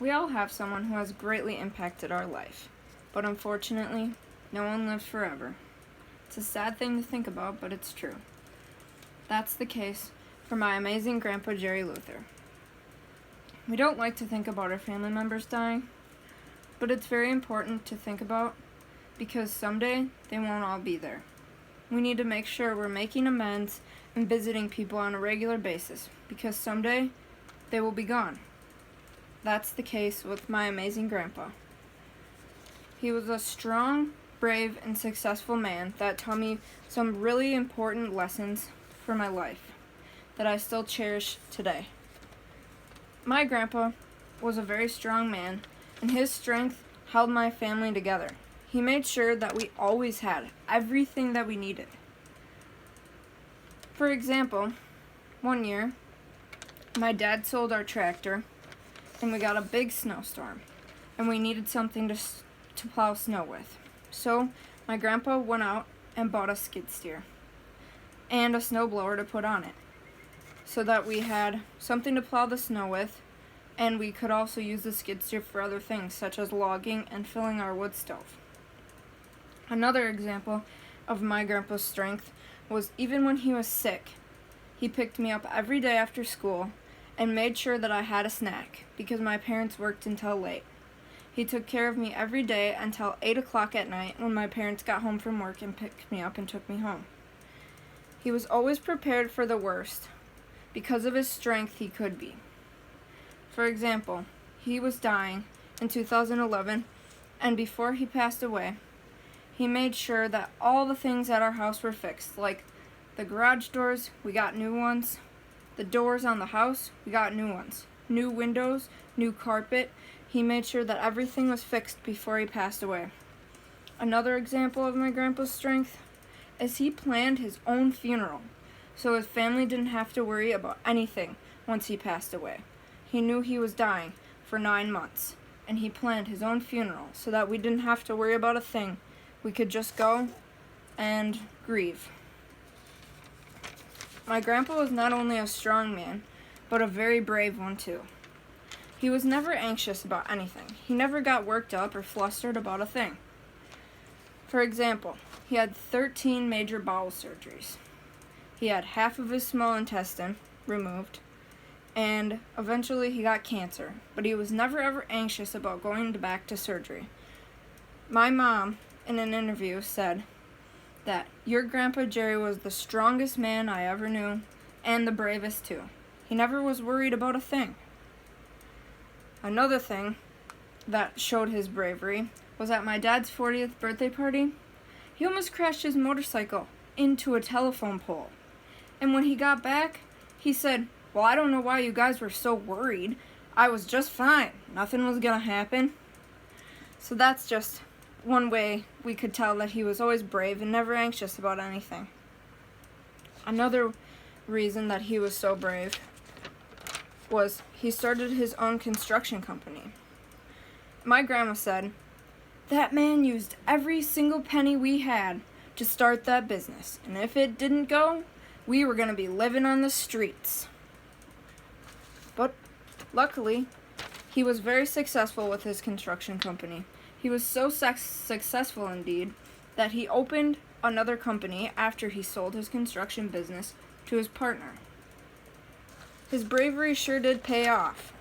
We all have someone who has greatly impacted our life, but unfortunately, no one lives forever. It's a sad thing to think about, but it's true. That's the case for my amazing Grandpa Jerry Luther. We don't like to think about our family members dying, but it's very important to think about because someday they won't all be there. We need to make sure we're making amends and visiting people on a regular basis because someday they will be gone. That's the case with my amazing grandpa. He was a strong, brave, and successful man that taught me some really important lessons for my life that I still cherish today. My grandpa was a very strong man, and his strength held my family together. He made sure that we always had everything that we needed. For example, one year, my dad sold our tractor, and we got a big snowstorm, and we needed something to plow snow with. So my grandpa went out and bought a skid steer and a snowblower to put on it so that we had something to plow the snow with, and we could also use the skid steer for other things such as logging and filling our wood stove. Another example of my grandpa's strength was even when he was sick, he picked me up every day after school and made sure that I had a snack because my parents worked until late. He took care of me every day until 8 o'clock at night when my parents got home from work and picked me up and took me home. He was always prepared for the worst. Because of his strength, he could be. For example, he was dying in 2011, and before he passed away, he made sure that all the things at our house were fixed, like the garage doors, we got new ones. The doors on the house, we got new ones. New windows, new carpet. He made sure that everything was fixed before he passed away. Another example of my grandpa's strength is he planned his own funeral, so his family didn't have to worry about anything once he passed away. He knew he was dying for 9 months, and he planned his own funeral so that we didn't have to worry about a thing. We could just go and grieve. My grandpa was not only a strong man, but a very brave one too. He was never anxious about anything. He never got worked up or flustered about a thing. For example, he had 13 major bowel surgeries. He had half of his small intestine removed, and eventually he got cancer, but he was never ever anxious about going back to surgery. My mom, in an interview, said that your Grandpa Jerry was the strongest man I ever knew, and the bravest too. He never was worried about a thing. Another thing that showed his bravery was at my dad's 40th birthday party. He almost crashed his motorcycle into a telephone pole. And when he got back, he said, "Well, I don't know why you guys were so worried. I was just fine. Nothing was gonna happen." So that's just one way we could tell that he was always brave and never anxious about anything. Another reason that he was so brave was he started his own construction company. My grandma said, "That man used every single penny we had to start that business, and if it didn't go, we were going to be living on the streets." But luckily, he was very successful with his construction company. He was so successful indeed that he opened another company after he sold his construction business to his partner. His bravery sure did pay off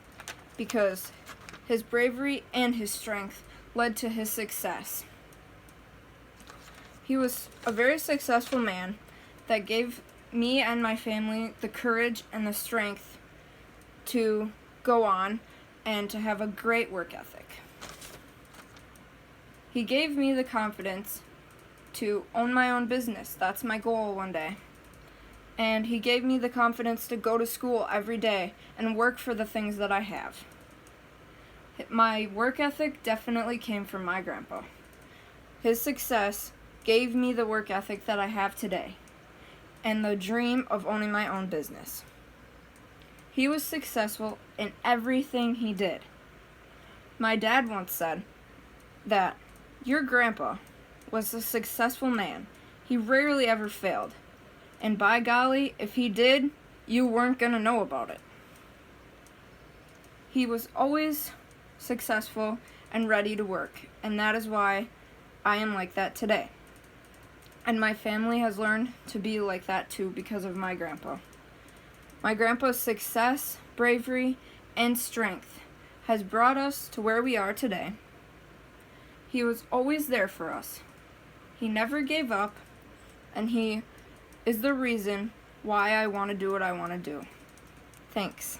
because his bravery and his strength led to his success. He was a very successful man that gave me and my family the courage and the strength to go on and to have a great work ethic. He gave me the confidence to own my own business. That's my goal one day. And he gave me the confidence to go to school every day and work for the things that I have. My work ethic definitely came from my grandpa. His success gave me the work ethic that I have today and the dream of owning my own business. He was successful in everything he did. My dad once said that your grandpa was a successful man. He rarely ever failed. And by golly, if he did, you weren't going to know about it. He was always successful, and ready to work, and that is why I am like that today. And my family has learned to be like that too because of my grandpa. My grandpa's success, bravery, and strength has brought us to where we are today. He was always there for us. He never gave up, and he is the reason why I want to do what I want to do. Thanks.